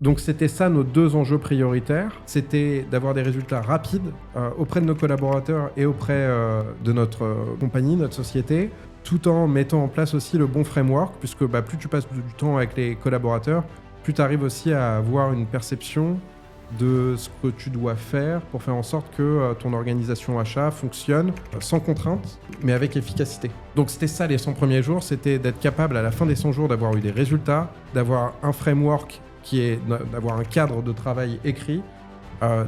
Donc c'était ça nos 2 enjeux prioritaires. C'était d'avoir des résultats rapides auprès de nos collaborateurs et auprès de notre compagnie, notre société, tout en mettant en place aussi le bon framework, puisque plus tu passes du temps avec les collaborateurs, plus tu arrives aussi à avoir une perception de ce que tu dois faire pour faire en sorte que ton organisation achat fonctionne sans contrainte, mais avec efficacité. Donc c'était ça les 100 premiers jours, c'était d'être capable à la fin des 100 jours d'avoir eu des résultats, d'avoir un framework qui est d'avoir un cadre de travail écrit,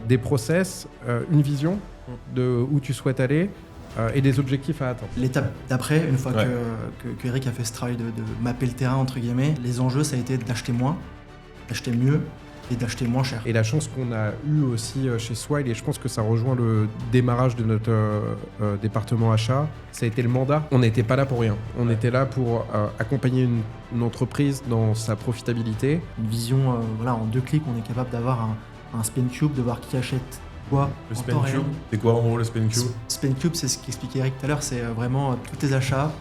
des process, une vision de où tu souhaites aller et des objectifs à atteindre. L'étape d'après, une fois que Eric a fait ce travail de mapper le terrain, entre guillemets, les enjeux, ça a été d'acheter moins, d'acheter mieux et d'acheter moins cher. Et la chance qu'on a eue aussi chez Swile, et je pense que ça rejoint le démarrage de notre département achat, ça a été le mandat. On n'était pas là pour rien. On était là pour accompagner une entreprise dans sa profitabilité. Une vision, en 2 clics, on est capable d'avoir un spend cube, de voir qui achète quoi. Le spend cube, c'est quoi en gros le spend cube? Spend cube, c'est ce qu'expliquait Eric tout à l'heure, c'est vraiment tous tes achats,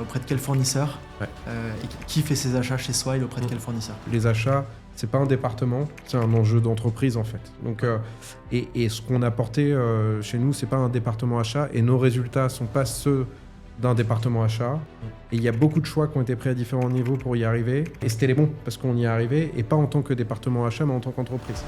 auprès de quel fournisseur, et qui fait ses achats chez Swile, auprès de quel fournisseur. Les achats, c'est pas un département, c'est un enjeu d'entreprise en fait. Donc, et ce qu'on a porté chez nous, c'est pas un département achat, et nos résultats sont pas ceux d'un département achat. Et il y a beaucoup de choix qui ont été pris à différents niveaux pour y arriver. Et c'était les bons, parce qu'on y est arrivé, et pas en tant que département achat, mais en tant qu'entreprise.